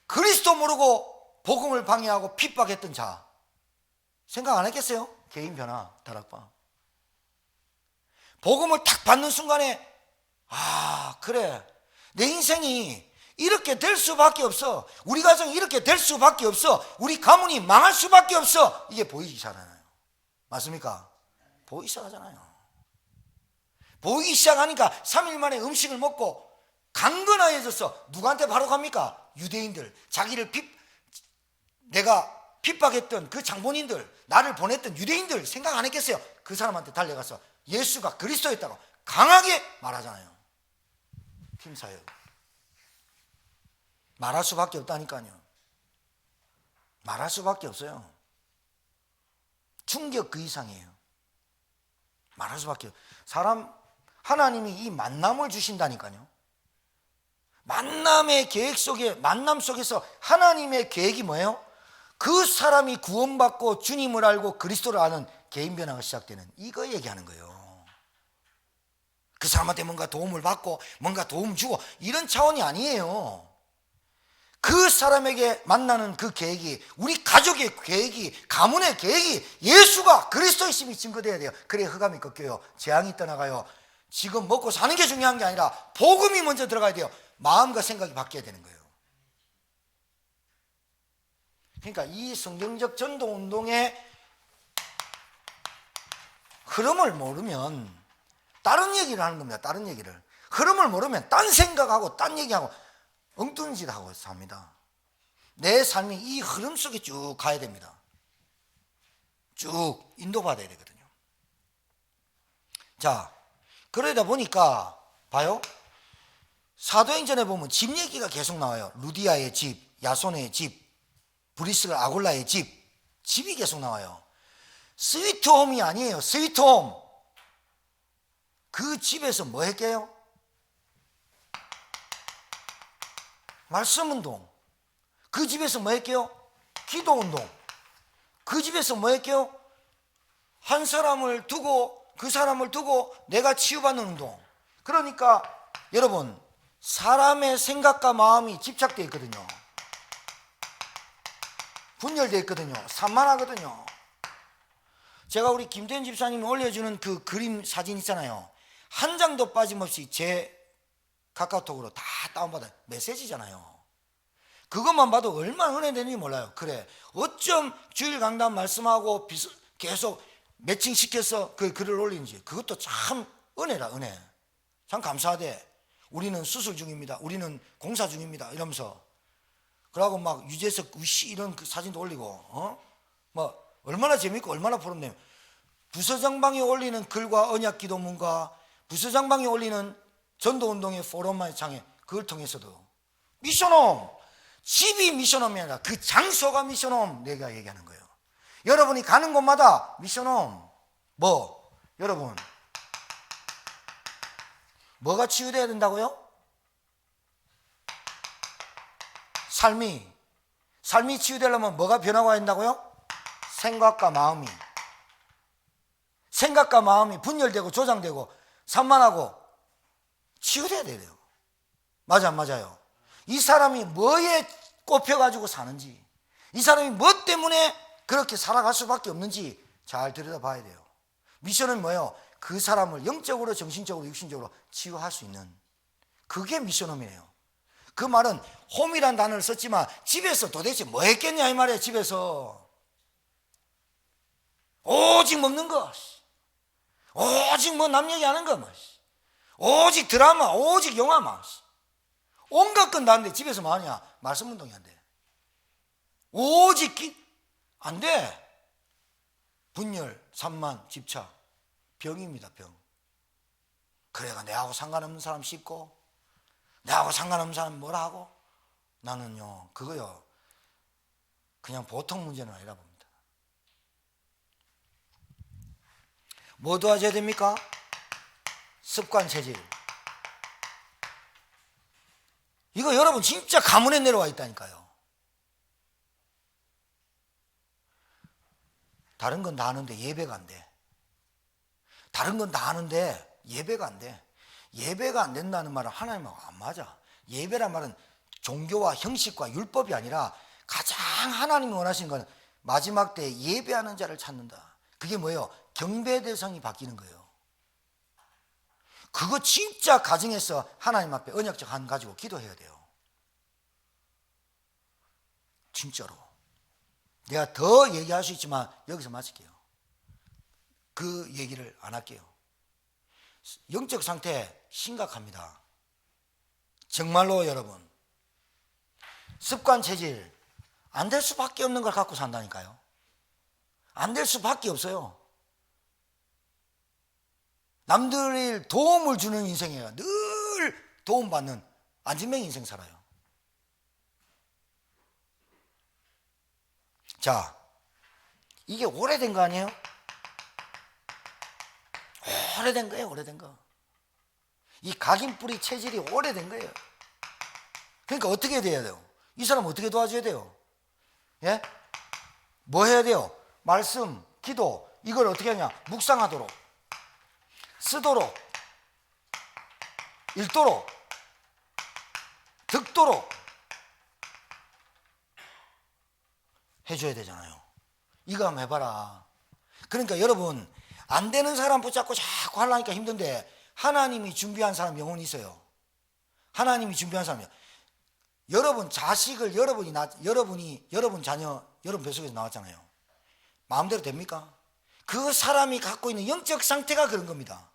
그리스도 모르고 복음을 방해하고 핍박했던 자, 생각 안 했겠어요? 개인 변화, 다락방. 복음을 탁 받는 순간에 아 그래, 내 인생이 이렇게 될 수밖에 없어, 우리 가정이 이렇게 될 수밖에 없어, 우리 가문이 망할 수밖에 없어, 이게 보이기 시작하잖아요. 맞습니까? 보이기 시작하잖아요. 보이기 시작하니까 3일 만에 음식을 먹고 강건해졌어. 누구한테 바로 갑니까? 유대인들. 자기를 내가 핍박했던 그 장본인들, 나를 보냈던 유대인들 생각 안 했겠어요? 그 사람한테 달려가서 예수가 그리스도였다고 강하게 말하잖아요. 팀사역 말할 수밖에 없다니까요. 말할 수밖에 없어요. 충격 그 이상이에요. 말할 수밖에 없어요. 사람, 하나님이 이 만남을 주신다니까요. 만남의 계획 속에, 만남 속에서 하나님의 계획이 뭐예요? 그 사람이 구원받고 주님을 알고 그리스도를 아는 개인 변화가 시작되는, 이거 얘기하는 거예요. 그 사람한테 뭔가 도움을 받고 뭔가 도움 주고 이런 차원이 아니에요. 그 사람에게 만나는 그 계획이, 우리 가족의 계획이, 가문의 계획이 예수가 그리스도이심이 증거돼야 돼요. 그래야 흑암이 꺾여요. 재앙이 떠나가요. 지금 먹고 사는 게 중요한 게 아니라 복음이 먼저 들어가야 돼요. 마음과 생각이 바뀌어야 되는 거예요. 그러니까 이 성경적 전도 운동의 흐름을 모르면 다른 얘기를 하는 겁니다. 다른 얘기를. 흐름을 모르면 딴 생각하고 딴 얘기하고 엉뚱한 짓 하고 삽니다. 내 삶이 이 흐름 속에 쭉 가야 됩니다. 쭉 인도받아야 되거든요. 자, 그러다 보니까 봐요. 사도행전에 보면 집 얘기가 계속 나와요. 루디아의 집, 야손의 집, 브리스가 아굴라의 집, 집이 계속 나와요. 스위트홈이 아니에요. 스위트홈. 그 집에서 뭐 했게요? 말씀운동. 그 집에서 뭐 했게요? 기도운동. 그 집에서 뭐 했게요? 한 사람을 두고, 그 사람을 두고 내가 치유받는 운동. 그러니까 여러분, 사람의 생각과 마음이 집착되어 있거든요. 분열되어 있거든요. 산만하거든요. 제가 우리 김태현 집사님이 올려주는 그 그림 사진 있잖아요. 한 장도 빠짐없이 제 카카오톡으로 다 다운받아요. 메시지잖아요. 그것만 봐도 얼마나 은혜되는지 몰라요. 그래, 어쩜 주일 강단 말씀하고 계속 매칭시켜서 그 글을 올리는지. 그것도 참 은혜라, 은혜. 참 감사하대. 우리는 수술 중입니다. 우리는 공사 중입니다. 이러면서. 그러고 막 유재석 우씨 이런 그 사진도 올리고, 뭐 얼마나 재밌고 얼마나 보람돼요. 부서장방이 올리는 글과 언약 기도문과 부서장방이 올리는 전도운동의 포럼의 장에, 그걸 통해서도 미션홈, 집이 미션홈이 아니라 그 장소가 미션홈, 내가 얘기하는 거예요. 여러분이 가는 곳마다 미션홈. 뭐 여러분 뭐가 치유돼야 된다고요? 삶이 치유되려면 뭐가 변화가 된다고요? 생각과 마음이 분열되고 조장되고 산만하고 치유돼야 돼요. 맞아, 맞아요. 이 사람이 뭐에 꼽혀가지고 사는지, 이 사람이 뭐 때문에 그렇게 살아갈 수밖에 없는지 잘 들여다봐야 돼요. 미션은 뭐예요? 그 사람을 영적으로, 정신적으로, 육신적으로 치유할 수 있는, 그게 미션홈이에요. 그 말은 홈이란 단어를 썼지만 집에서 도대체 뭐 했겠냐 이 말이에요. 집에서 오직 먹는 것, 오직 뭐 남 얘기하는 것, 오직 드라마, 오직 영화만, 온갖 건 다 하는데 집에서 뭐 하냐? 말씀 운동이 안 돼. 오직 안 돼. 분열, 산만, 집착, 병입니다, 병. 그래가 내하고 상관없는 사람 씹고, 내하고 상관없는 사람 뭐라 하고, 나는요, 그거요, 그냥 보통 문제는 아니라 봅니다. 뭐 도와줘야 됩니까? 습관 체질. 이거 여러분 진짜 가문에 내려와 있다니까요. 다른 건 다 아는데 예배가 안 돼. 다른 건 다 아는데 예배가 안 돼. 예배가 안 된다는 말은 하나님하고 안 맞아. 예배란 말은 종교와 형식과 율법이 아니라 가장 하나님이 원하시는 건 마지막 때 예배하는 자를 찾는다. 그게 뭐예요? 경배 대상이 바뀌는 거예요. 그거 진짜 가정에서 하나님 앞에 언약적 한 가지고 기도해야 돼요. 진짜로. 내가 더 얘기할 수 있지만 여기서 마칠게요. 그 얘기를 안 할게요. 영적 상태 심각합니다. 정말로 여러분. 습관 체질. 안 될 수밖에 없는 걸 갖고 산다니까요. 안 될 수밖에 없어요. 남들이 도움을 주는 인생이에요. 늘 도움받는 안진뱅이 인생 살아요. 자, 이게 오래된 거 아니에요? 오래된 거예요, 오래된 거. 이 각인뿌리 체질이 오래된 거예요. 그러니까 어떻게 돼야 돼요? 이 사람 어떻게 도와줘야 돼요? 예? 뭐 해야 돼요? 말씀, 기도, 이걸 어떻게 하냐? 묵상하도록, 쓰도록, 읽도록, 듣도록 해줘야 되잖아요. 이거 한번 해봐라. 그러니까 여러분, 안 되는 사람 붙잡고 자꾸 하려니까 힘든데 하나님이 준비한 사람 영혼이 있어요. 하나님이 준비한 사람이요. 여러분 자식을 여러분 자녀 여러분 뱃속에서 나왔잖아요. 마음대로 됩니까? 그 사람이 갖고 있는 영적 상태가 그런 겁니다.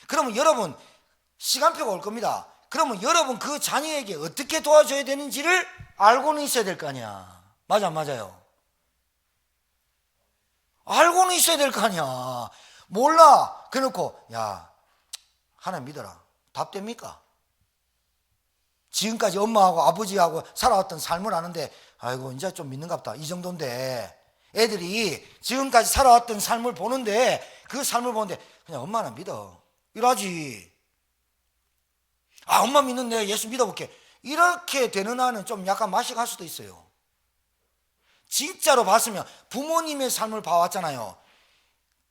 그러면 여러분 시간표가 올 겁니다. 그러면 여러분 그 자녀에게 어떻게 도와줘야 되는지를 알고는 있어야 될 거 아니야. 맞아 안 맞아요? 알고는 있어야 될 거 아니야. 몰라. 그래놓고 야 하나님 믿어라. 답 됩니까? 지금까지 엄마하고 아버지하고 살아왔던 삶을 아는데 아이고 이제 좀 믿는갑다 이 정도인데 애들이 지금까지 살아왔던 삶을 보는데 그 삶을 보는데 그냥 엄마는 믿어 이러지. 아 엄마 믿는데 예수 믿어볼게 이렇게 되는 아는 좀 약간 맛이 갈 수도 있어요. 진짜로 봤으면 부모님의 삶을 봐왔잖아요.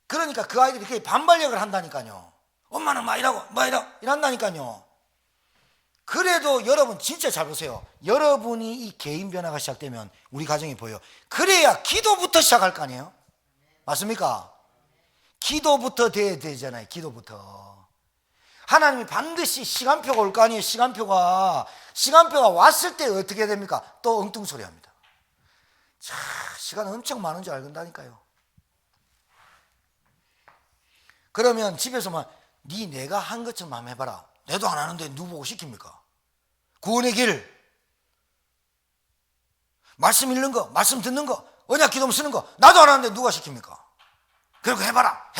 그러니까 그 아이들이 그게 반발력을 한다니까요. 엄마는 막 이란다니까요. 그래도 여러분 진짜 잘 보세요. 여러분이 이 개인 변화가 시작되면 우리 가정이 보여. 그래야 기도부터 시작할 거 아니에요? 맞습니까? 기도부터 돼야 되잖아요. 기도부터. 하나님이 반드시 시간표가 올 거 아니에요. 시간표가 왔을 때 어떻게 됩니까? 또 엉뚱소리 합니다. 자, 시간 엄청 많은 줄 알건다니까요. 그러면 집에서만 내가 한 것처럼 한번 해봐라. 내도 안 하는데 누구 보고 시킵니까? 구원의 길, 말씀 읽는 거, 말씀 듣는 거, 언약 기도 쓰는 거 나도 안 하는데 누가 시킵니까? 그리고 해봐라.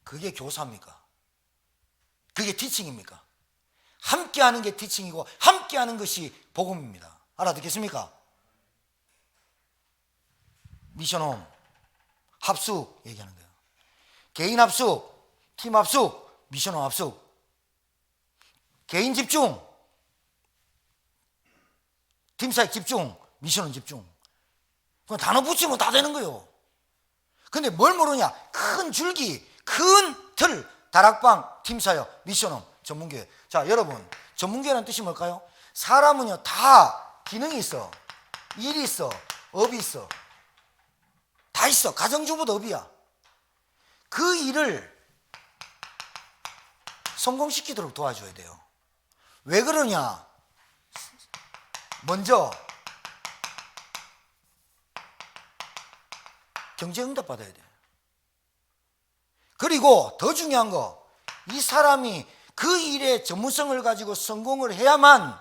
그게 교사입니까? 그게 티칭입니까? 함께 하는 게 티칭이고 함께 하는 것이 복음입니다. 알아듣겠습니까? 미션홈 합숙 얘기하는 거예요. 개인 합숙, 팀 합숙, 미션홈 합숙. 개인 집중, 팀 사역 집중, 미션은 집중. 그냥 단어 붙이면 다 되는 거예요. 근데 뭘 모르냐? 큰 줄기, 큰 틀, 다락방, 팀 사역, 미션홈, 전문교회. 자, 여러분, 전문교회라는 뜻이 뭘까요? 사람은요, 다 기능이 있어. 일이 있어. 업이 있어. 다 있어. 가정주부도 업이야. 그 일을 성공시키도록 도와줘야 돼요. 왜 그러냐? 먼저 경제응답 받아야 돼. 그리고 더 중요한 거, 이 사람이 그 일의 전문성을 가지고 성공을 해야만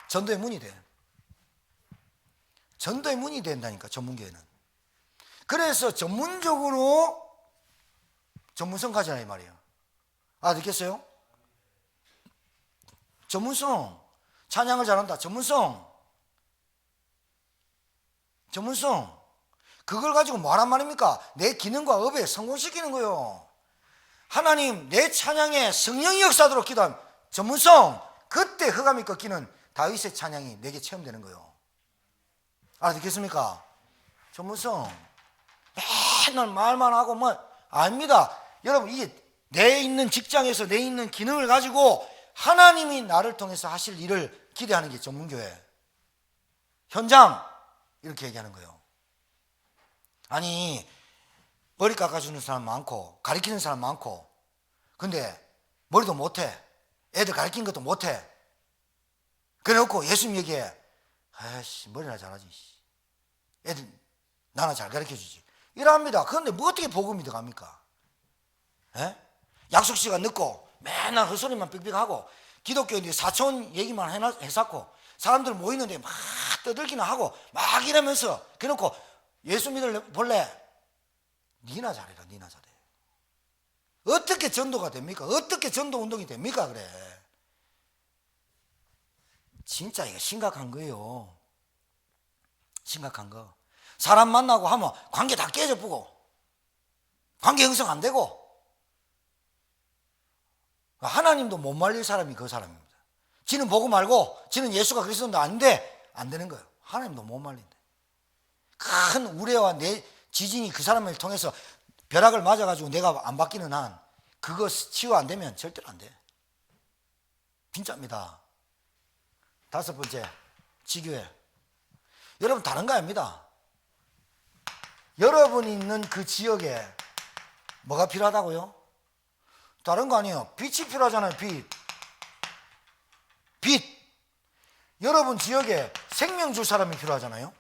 전도의 문이 돼. 전도의 문이 된다니까, 전문교회는. 그래서 전문적으로 전문성 가져라 이 말이에요. 알아듣겠어요? 전문성. 찬양을 잘한다. 전문성. 그걸 가지고 뭐하란 말입니까? 내 기능과 업에 성공시키는 거요. 하나님 내 찬양에 성령이 역사하도록 기도하면 전문성. 그때 흑암이 꺾이는 다윗의 찬양이 내게 체험되는 거요. 알아듣겠습니까? 전문성. 맨날 말만 하고 아닙니다. 여러분 이게 내 있는 직장에서 내 있는 기능을 가지고 하나님이 나를 통해서 하실 일을 기대하는 게 전문교회. 현장 이렇게 얘기하는 거예요. 아니 머리 깎아주는 사람 많고 가르치는 사람 많고 근데 머리도 못해. 애들 가르치는 것도 못해. 그래놓고 예수님 얘기해. 아이씨 머리나 잘하지. 애들 나나 잘 가르쳐주지. 이러합니다. 그런데 뭐 어떻게 복음이 들어갑니까? 에? 약속 시간 늦고 맨날 헛소리만 삑삑하고 기독교인들이 사촌 얘기만 해놨고 사람들 모이는데 막 떠들기나 하고 막 이러면서 그래놓고 예수 볼래? 니나 잘해라, 니나 잘해. 어떻게 전도가 됩니까? 어떻게 전도 운동이 됩니까? 그래. 진짜 이거 심각한 거예요. 심각한 거. 사람 만나고 하면 관계 다 깨져보고 관계 형성 안 되고 하나님도 못 말릴 사람이 그 사람입니다. 지는 보고 말고 지는 예수가 그리스도인데 아닌데 안 되는 거예요. 하나님도 못 말린다. 큰 우레와 지진이 그 사람을 통해서 벼락을 맞아가지고 내가 안 바뀌는 한 그거 치유 안 되면 절대로 안 돼. 진짜입니다. 다섯 번째, 지교회. 여러분 다른 거 아닙니다. 여러분이 있는 그 지역에 뭐가 필요하다고요? 다른 거 아니에요. 빛이 필요하잖아요. 빛. 여러분 지역에 생명 줄 사람이 필요하잖아요.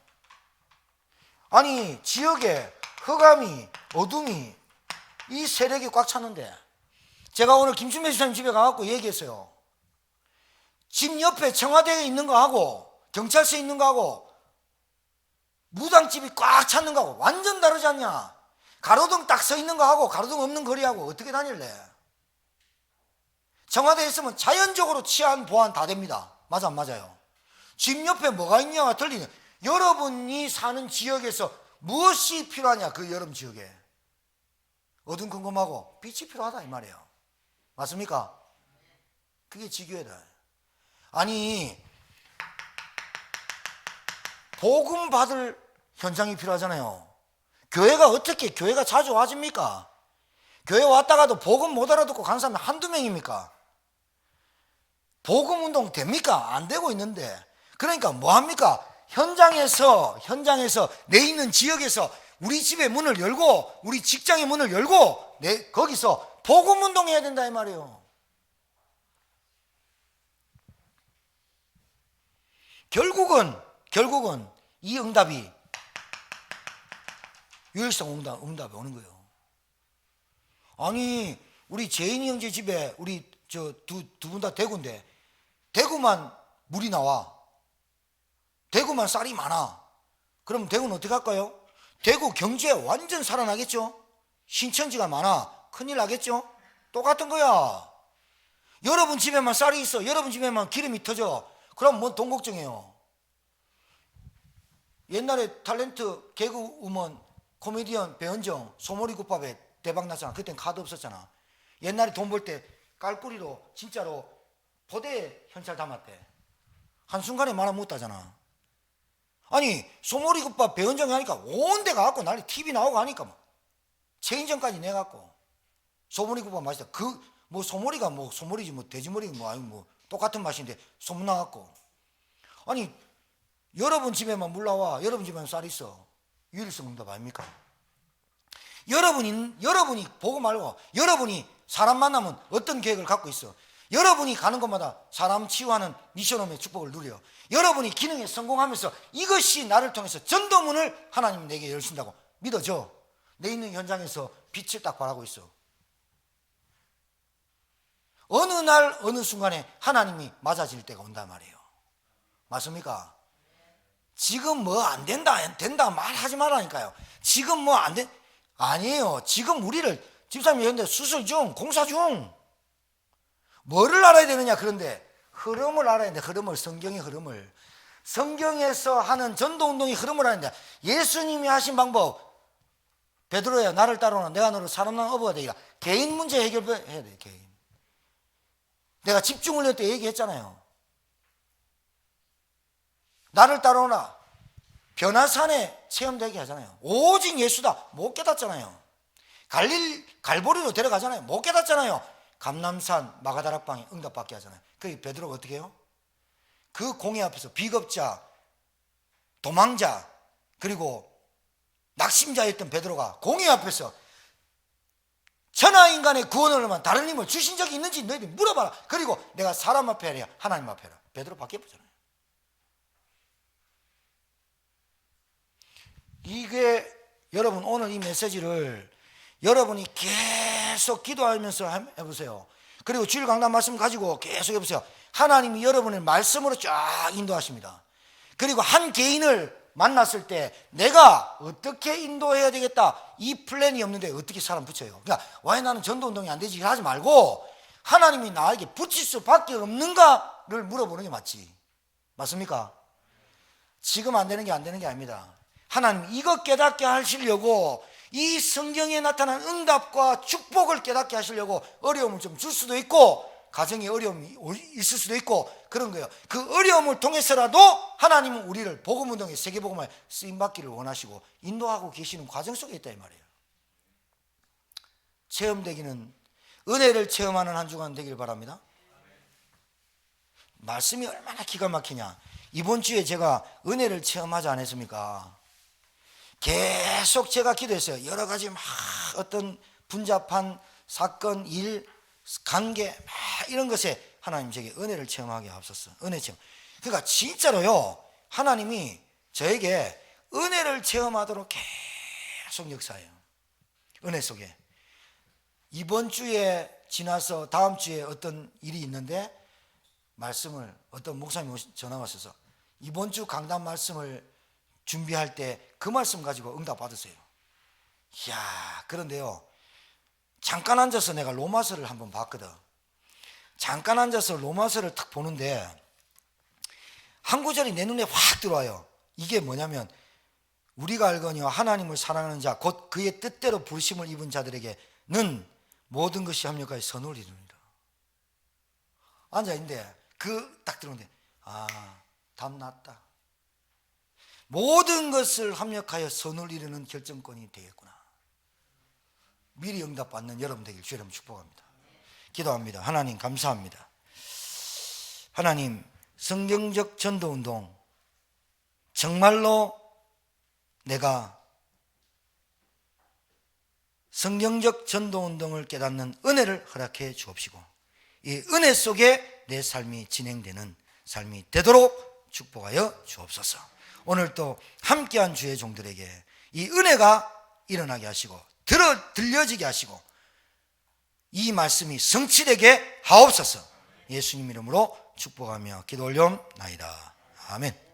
아니 지역에 흑암이 어둠이 이 세력이 꽉 찼는데 제가 오늘 김춘배 집사님 집에 가갖고 얘기했어요. 집 옆에 청와대에 있는 거하고 경찰서에 있는 거하고 무당집이 꽉 찼는 거하고 완전 다르지 않냐. 가로등 딱 서 있는 거하고 가로등 없는 거리하고 어떻게 다닐래? 청와대에 있으면 자연적으로 치안 보안 다 됩니다. 맞아 안 맞아요? 집 옆에 뭐가 있냐가 들리는. 여러분이 사는 지역에서 무엇이 필요하냐. 그 여러분 지역에 어둠컴컴하고 빛이 필요하다 이 말이에요. 맞습니까? 그게 지교회다. 아니 복음 받을 현장이 필요하잖아요. 교회가 자주 와집니까? 교회 왔다가도 복음 못 알아듣고 간 사람이 한두 명입니까? 복음 운동 됩니까? 안 되고 있는데. 그러니까 뭐 합니까? 현장에서 내 있는 지역에서 우리 집의 문을 열고 우리 직장의 문을 열고 거기서 복음 운동해야 된다 이 말이에요. 결국은 이 응답이 유일성 응답이 오는 거예요. 아니 우리 재인이 형제 집에 우리 저 두 분 다 대구인데 대구만 물이 나와. 대구만 쌀이 많아. 그럼 대구는 어떻게 할까요? 대구 경제 완전 살아나겠죠? 신천지가 많아. 큰일 나겠죠? 똑같은 거야. 여러분 집에만 쌀이 있어. 여러분 집에만 기름이 터져. 그럼 뭔 돈 걱정해요. 옛날에 탤런트 개그우먼 코미디언 배은정 소머리국밥에 대박 났잖아. 그땐 카드 없었잖아. 옛날에 돈 벌 때 깔꾸리로 진짜로 포대에 현찰 담았대. 한순간에 말아 못하잖아. 아니 소머리국밥 배은정이 하니까 온 데가 갖고 난리 TV 나오고 하니까 막 체인점까지 내갖고 소머리국밥 맛있다. 그 뭐 소머리가 뭐 소머리지 뭐 돼지머리 뭐 아니 뭐 똑같은 맛인데 소문나갖고. 아니 여러분 집에만 물 나와. 여러분 집에만 쌀 있어. 유일성 응답 아닙니까? 여러분이 보고 말고 여러분이 사람 만나면 어떤 계획을 갖고 있어. 여러분이 가는 곳마다 사람 치유하는 미션홈의 축복을 누려. 여러분이 기능에 성공하면서 이것이 나를 통해서 전도문을 하나님 내게 열신다고 믿어져. 내 있는 현장에서 빛을 딱 발하고 있어. 어느 날 어느 순간에 하나님이 맞아질 때가 온단 말이에요. 맞습니까? 지금 뭐 안 된다 말하지 말라니까요. 지금 뭐 안 돼? 아니에요. 지금 우리를 집사님이 얘기했는데 수술 중, 공사 중. 뭐를 알아야 되느냐? 그런데 흐름을 알아야 돼. 성경의 흐름을. 성경에서 하는 전도운동의 흐름을 알아야 돼. 예수님이 하신 방법. 베드로야 나를 따르라. 내가 너를 사람난 어부가 되리라. 개인 문제 해결해야 돼. 개인. 내가 집중훈련 때 얘기했잖아요. 나를 따라오라. 변화산에 체험되게 하잖아요. 오직 예수다. 못 깨닫잖아요. 갈보리로 데려가잖아요. 못 깨닫잖아요. 감람산 마가다락방에 응답받게 하잖아요. 그 베드로가 어떻게 해요? 그 공회 앞에서 비겁자, 도망자, 그리고 낙심자였던 베드로가 공회 앞에서 천하인간의 구원을만 다른 힘을 주신 적이 있는지 너희들이 물어봐라. 그리고 내가 사람 앞에 하랴 하나님 앞에 하라. 베드로 바뀌어보잖아요. 이게 여러분 오늘 이 메시지를 여러분이 계속 기도하면서 해보세요. 그리고 주일 강단 말씀 가지고 계속 해보세요. 하나님이 여러분을 말씀으로 쫙 인도하십니다. 그리고 한 개인을 만났을 때 내가 어떻게 인도해야 되겠다, 이 플랜이 없는데 어떻게 사람 붙여요? 그러니까 왜 나는 전도운동이 안 되지 하지 말고 하나님이 나에게 붙일 수밖에 없는가를 물어보는 게 맞지. 맞습니까? 지금 안 되는 게 안 되는 게 아닙니다. 하나님 이거 깨닫게 하시려고, 이 성경에 나타난 응답과 축복을 깨닫게 하시려고 어려움을 좀 줄 수도 있고, 가정에 어려움이 있을 수도 있고 그런 거예요. 그 어려움을 통해서라도 하나님은 우리를 복음운동에, 세계복음에 쓰임받기를 원하시고 인도하고 계시는 과정 속에 있다 이 말이에요. 체험되기는, 은혜를 체험하는 한 주간 되길 바랍니다. 말씀이 얼마나 기가 막히냐. 이번 주에 제가 은혜를 체험하지 않았습니까? 계속 제가 기도했어요. 여러 가지 막 어떤 분잡한 사건, 일, 관계 막 이런 것에 하나님 제게 은혜를 체험하게 하옵소서. 은혜 체험. 그러니까 진짜로요, 하나님이 저에게 은혜를 체험하도록 계속 역사해요. 은혜 속에. 이번 주에 지나서 다음 주에 어떤 일이 있는데 말씀을 어떤 목사님이 전화 왔어서 이번 주 강단 말씀을 준비할 때 그 말씀 가지고 응답 받으세요. 이야, 그런데요, 잠깐 앉아서 내가 로마서를 한번 봤거든. 잠깐 앉아서 로마서를 탁 보는데 한 구절이 내 눈에 확 들어와요. 이게 뭐냐면, 우리가 알거니와 하나님을 사랑하는 자 곧 그의 뜻대로 부르심을 입은 자들에게는 모든 것이 합력하여 선을 이루니라. 앉아있는데 그 딱 들어오는데 답 났다. 모든 것을 합력하여 선을 이루는 결정권이 되겠구나. 미리 응답받는 여러분 되길 주의 이름으로 축복합니다. 기도합니다. 하나님 감사합니다. 하나님, 성경적 전도운동 정말로 내가 성경적 전도운동을 깨닫는 은혜를 허락해 주옵시고, 이 은혜 속에 내 삶이 진행되는 삶이 되도록 축복하여 주옵소서. 오늘 또 함께한 주의 종들에게 이 은혜가 일어나게 하시고 들려지게 하시고 이 말씀이 성취되게 하옵소서. 예수님 이름으로 축복하며 기도 올려옵나이다. 아멘.